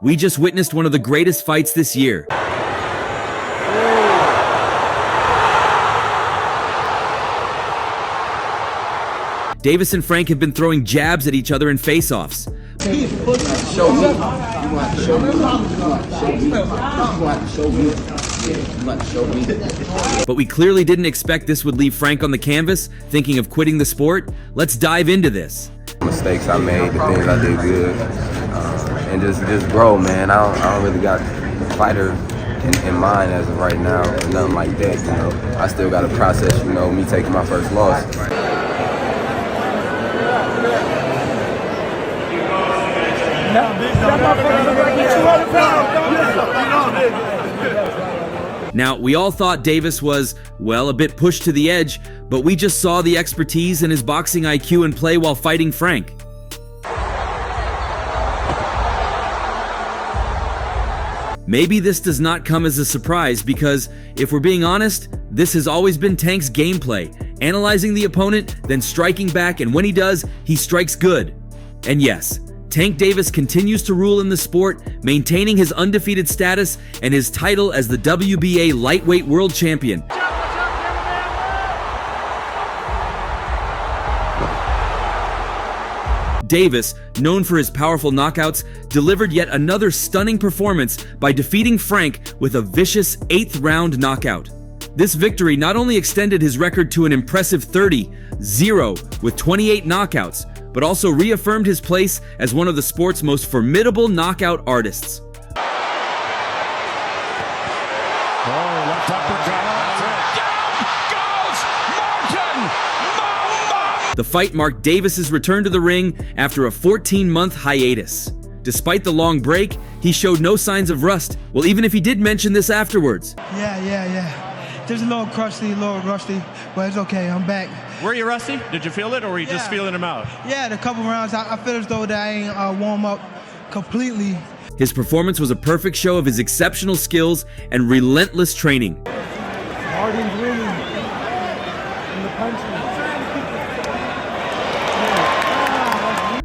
We just witnessed one of the greatest fights this year. Davis and Frank have been throwing jabs at each other in face-offs. But we clearly didn't expect this would leave Frank on the canvas, thinking of quitting the sport. Let's dive into this. Mistakes I made, the things I did good, and just grow, man. I don't really got a fighter in mind as of right now, or nothing like that, you know. I still got to process, you know, me taking my first loss. Now, we all thought Davis was, well, a bit pushed to the edge, but we just saw the expertise and his boxing IQ in play while fighting Frank. Maybe this does not come as a surprise because, if we're being honest, this has always been Tank's gameplay, analyzing the opponent, then striking back, and when he does, he strikes good. And yes, Tank Davis continues to rule in the sport, maintaining his undefeated status and his title as the WBA lightweight world champion. Davis, known for his powerful knockouts, delivered yet another stunning performance by defeating Frank with a vicious 8th round knockout. This victory not only extended his record to an impressive 30-0 with 28 knockouts, but also reaffirmed his place as one of the sport's most formidable knockout artists. The fight marked Davis's return to the ring after a 14-month hiatus. Despite the long break, he showed no signs of rust. Well, even if he did mention this afterwards. Yeah. Just a little crusty, a little rusty, but it's okay, I'm back. Were you rusty? Did you feel it, or were you just feeling him out? Yeah, the couple rounds, I feel as though that I ain't warm up completely. His performance was a perfect show of his exceptional skills and relentless training. Martin's winning in the punching.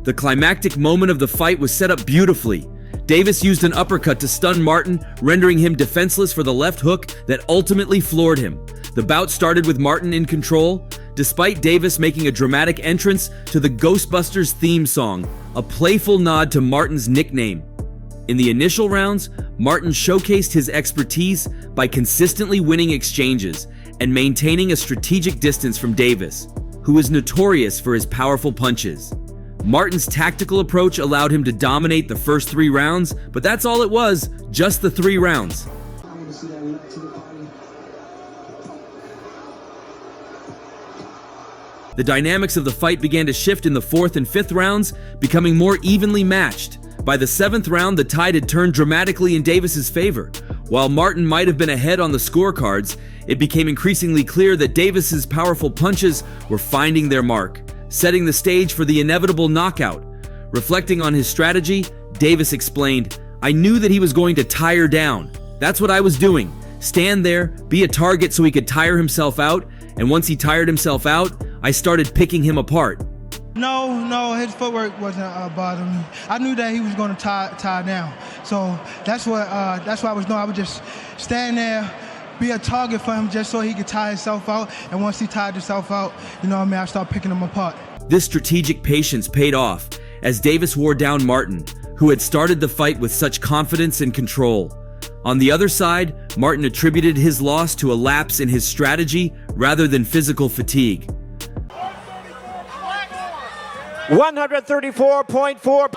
The climactic moment of the fight was set up beautifully. Davis used an uppercut to stun Martin, rendering him defenseless for the left hook that ultimately floored him. The bout started with Martin in control, despite Davis making a dramatic entrance to the Ghostbusters theme song, a playful nod to Martin's nickname. In the initial rounds, Martin showcased his expertise by consistently winning exchanges and maintaining a strategic distance from Davis, who is notorious for his powerful punches. Martin's tactical approach allowed him to dominate the first 3 rounds, but that's all it was, just the 3 rounds. The dynamics of the fight began to shift in the 4th and 5th rounds, becoming more evenly matched. By the 7th round, the tide had turned dramatically in Davis's favor. While Martin might have been ahead on the scorecards, it became increasingly clear that Davis's powerful punches were finding their mark, setting the stage for the inevitable knockout. Reflecting on his strategy, Davis explained, "I knew that he was going to tire down. That's what I was doing. Stand there, be a target so he could tire himself out, and once he tired himself out, I started picking him apart." No, his footwork wasn't bothering me. I knew that he was going to tie down. So that's why I was doing. I would just stand there, be a target for him just so he could tire himself out. And once he tired himself out, I start picking him apart. This strategic patience paid off as Davis wore down Martin, who had started the fight with such confidence and control. On the other side, Martin attributed his loss to a lapse in his strategy rather than physical fatigue. 134.4.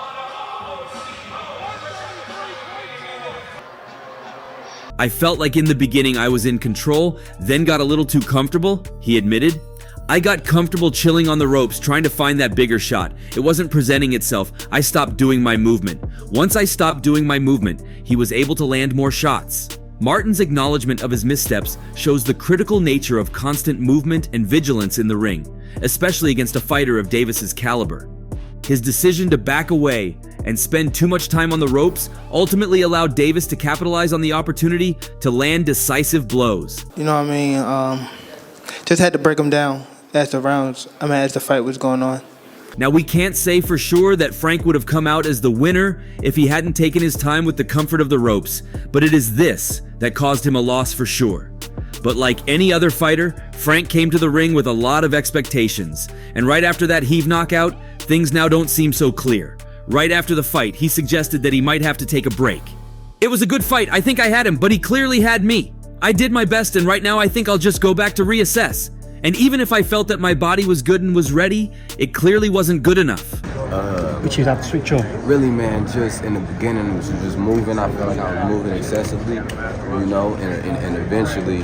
I felt like in the beginning I was in control, then got a little too comfortable, he admitted. I got comfortable chilling on the ropes, trying to find that bigger shot. It wasn't presenting itself. I stopped doing my movement. Once I stopped doing my movement, he was able to land more shots. Martin's acknowledgement of his missteps shows the critical nature of constant movement and vigilance in the ring, especially against a fighter of Davis's caliber. His decision to back away and spend too much time on the ropes ultimately allowed Davis to capitalize on the opportunity to land decisive blows. Just had to break him down as the fight was going on. Now, we can't say for sure that Frank would have come out as the winner if he hadn't taken his time with the comfort of the ropes, but it is this that caused him a loss for sure. But like any other fighter, Frank came to the ring with a lot of expectations, and right after that heave knockout, things now don't seem so clear. Right after the fight, he suggested that he might have to take a break. It was a good fight, I think I had him, but he clearly had me. I did my best, and right now I think I'll just go back to reassess. And even if I felt that my body was good and was ready, it clearly wasn't good enough. Which you have to switch on. Really, man, just in the beginning, was just moving. I felt like I was moving excessively, you know, and eventually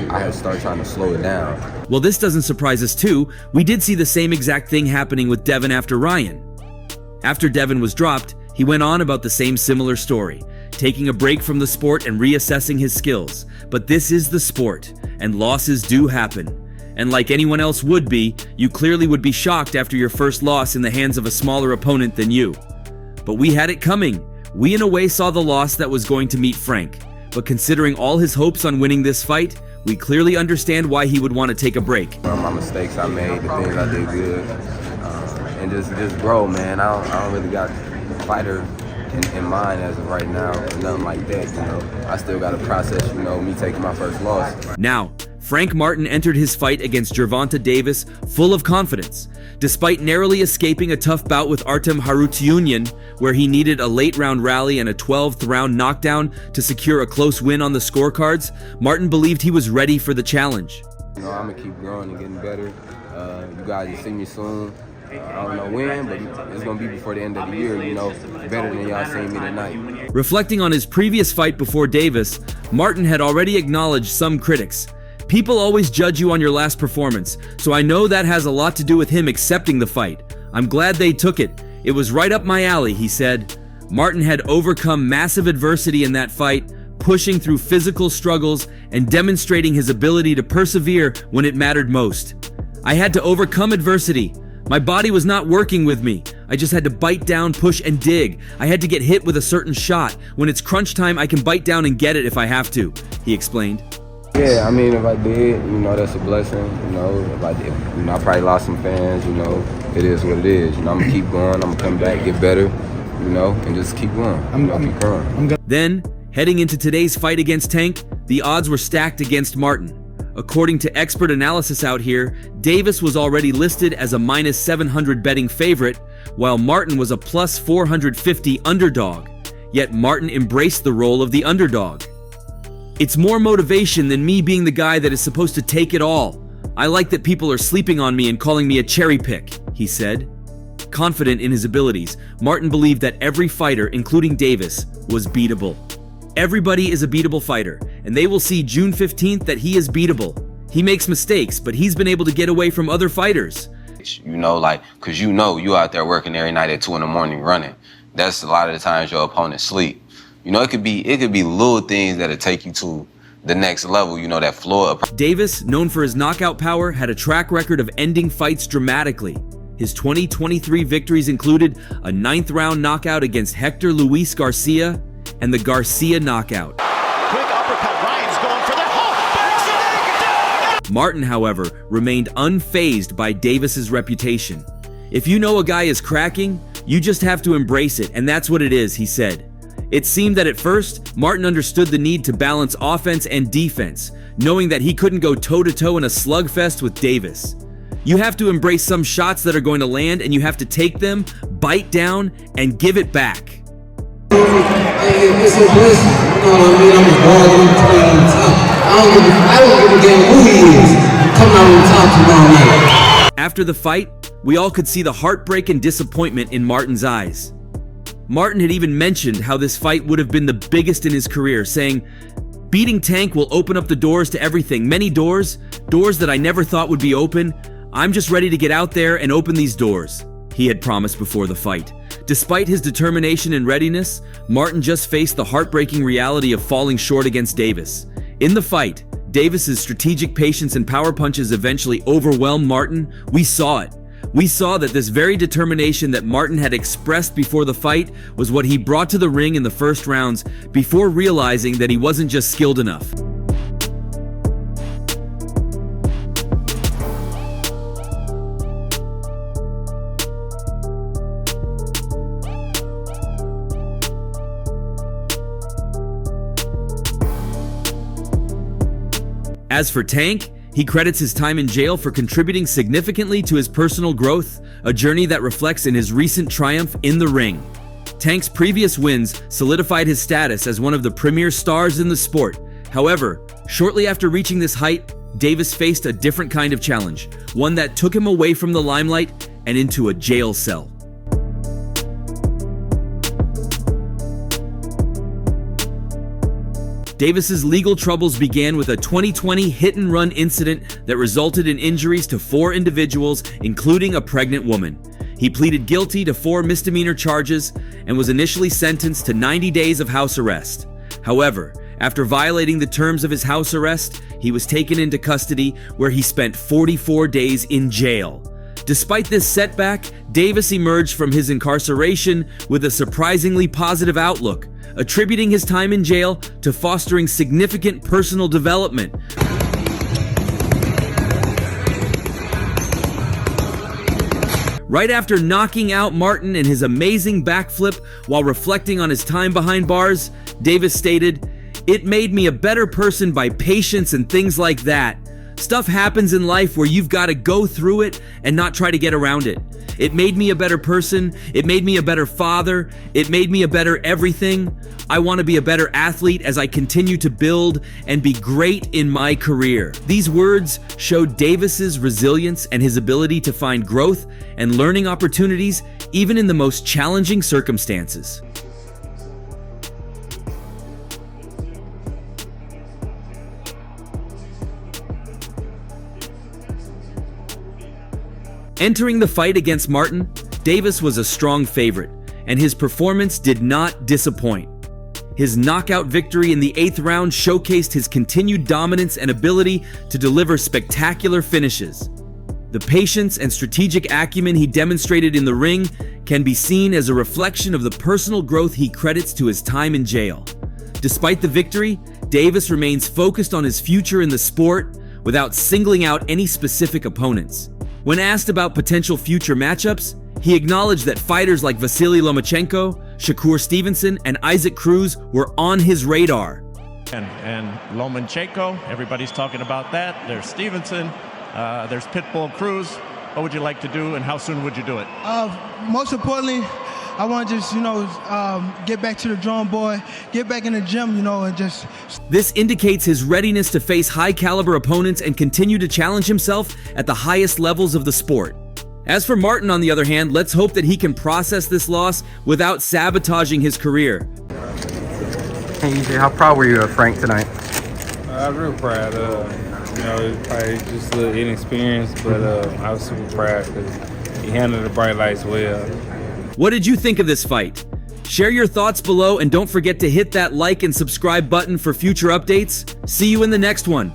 I had to start trying to slow it down. Well, this doesn't surprise us too. We did see the same exact thing happening with Devin after Ryan. After Devin was dropped, he went on about the same similar story, taking a break from the sport and reassessing his skills. But this is the sport, and losses do happen. And like anyone else would be, you clearly would be shocked after your first loss in the hands of a smaller opponent than you. But we had it coming. We in a way saw the loss that was going to meet Frank. But considering all his hopes on winning this fight, we clearly understand why he would want to take a break. My mistakes I made, the things I did good, and just grow, man. I don't really got fighter in mind as of right now, or nothing like that, you know. I still got to process, you know, me taking my first loss. Now, Frank Martin entered his fight against Gervonta Davis full of confidence. Despite narrowly escaping a tough bout with Artem Harutyunyan, where he needed a late-round rally and a 12th round knockdown to secure a close win on the scorecards, Martin believed he was ready for the challenge. You know, I'm going to keep growing and getting better. You guys will see me soon. I don't know when, but it's going to be before the end of the year, you know, better than y'all seeing me tonight. Reflecting on his previous fight before Davis, Martin had already acknowledged some critics. People always judge you on your last performance, so I know that has a lot to do with him accepting the fight. I'm glad they took it. It was right up my alley, he said. Martin had overcome massive adversity in that fight, pushing through physical struggles and demonstrating his ability to persevere when it mattered most. I had to overcome adversity. My body was not working with me. I just had to bite down, push, and dig. I had to get hit with a certain shot. When it's crunch time, I can bite down and get it if I have to, he explained. Yeah, I mean, if I did, you know, that's a blessing. You know, if I did, you know, I probably lost some fans, you know. It is what it is. You know, I'm going to keep going. I'm going to come back, get better, you know, and just keep going. Keep growing. Then, heading into today's fight against Tank, the odds were stacked against Martin. According to expert analysis out here, Davis was already listed as a minus 700 betting favorite, while Martin was a plus 450 underdog. Yet Martin embraced the role of the underdog. It's more motivation than me being the guy that is supposed to take it all. I like that people are sleeping on me and calling me a cherry pick, he said. Confident in his abilities, Martin believed that every fighter, including Davis, was beatable. Everybody is a beatable fighter, and they will see June 15th that he is beatable. He makes mistakes, but he's been able to get away from other fighters. You know, like, because you know you out there working every night at 2 in the morning running. That's a lot of the times your opponent sleep. You know, it could be little things that'll take you to the next level, you know, that floor. Davis, known for his knockout power, had a track record of ending fights dramatically. His 2023 victories included a 9th round knockout against Hector Luis Garcia and the Garcia knockout. Quick uppercut. Ryan's going for the hook. Martin, however, remained unfazed by Davis's reputation. If you know a guy is cracking, you just have to embrace it, and that's what it is, he said. It seemed that at first, Martin understood the need to balance offense and defense, knowing that he couldn't go toe-to-toe in a slugfest with Davis. You have to embrace some shots that are going to land, and you have to take them, bite down, and give it back. It's a blessing, you know what I mean? I'm a dog in the top. I don't give a damn who he is. I'm coming out on top tomorrow night. After the fight, we all could see the heartbreak and disappointment in Martin's eyes. Martin had even mentioned how this fight would have been the biggest in his career, saying, "Beating Tank will open up the doors to everything, many doors that I never thought would be open. I'm just ready to get out there and open these doors," he had promised before the fight. Despite his determination and readiness, Martin just faced the heartbreaking reality of falling short against Davis. In the fight, Davis's strategic patience and power punches eventually overwhelmed Martin. We saw it. We saw that this very determination that Martin had expressed before the fight was what he brought to the ring in the first rounds before realizing that he wasn't just skilled enough. As for Tank, he credits his time in jail for contributing significantly to his personal growth, a journey that reflects in his recent triumph in the ring. Tank's previous wins solidified his status as one of the premier stars in the sport. However, shortly after reaching this height, Davis faced a different kind of challenge, one that took him away from the limelight and into a jail cell. Davis's legal troubles began with a 2020 hit-and-run incident that resulted in injuries to 4 individuals, including a pregnant woman. He pleaded guilty to 4 misdemeanor charges and was initially sentenced to 90 days of house arrest. However, after violating the terms of his house arrest, he was taken into custody, where he spent 44 days in jail. Despite this setback, Davis emerged from his incarceration with a surprisingly positive outlook, attributing his time in jail to fostering significant personal development. Right after knocking out Martin in his amazing backflip while reflecting on his time behind bars, Davis stated, "It made me a better person by patience and things like that. Stuff happens in life where you've got to go through it and not try to get around it. It made me a better person. It made me a better father. It made me a better everything. I want to be a better athlete as I continue to build and be great in my career." These words showed Davis's resilience and his ability to find growth and learning opportunities even in the most challenging circumstances. Entering the fight against Martin, Davis was a strong favorite, and his performance did not disappoint. His knockout victory in the 8th round showcased his continued dominance and ability to deliver spectacular finishes. The patience and strategic acumen he demonstrated in the ring can be seen as a reflection of the personal growth he credits to his time in jail. Despite the victory, Davis remains focused on his future in the sport without singling out any specific opponents. When asked about potential future matchups, he acknowledged that fighters like Vasily Lomachenko, Shakur Stevenson, and Isaac Cruz were on his radar. And Lomachenko, everybody's talking about that. There's Stevenson, there's Pitbull Cruz. What would you like to do, and how soon would you do it? Most importantly, I want to just, get back to the drawing board, get back in the gym, and just... This indicates his readiness to face high-caliber opponents and continue to challenge himself at the highest levels of the sport. As for Martin, on the other hand, let's hope that he can process this loss without sabotaging his career. Hey, EJ, how proud were you of Frank tonight? I'm real proud. It's probably just a little inexperienced, but I was super proud because he handled the bright lights well. What did you think of this fight? Share your thoughts below and don't forget to hit that like and subscribe button for future updates. See you in the next one.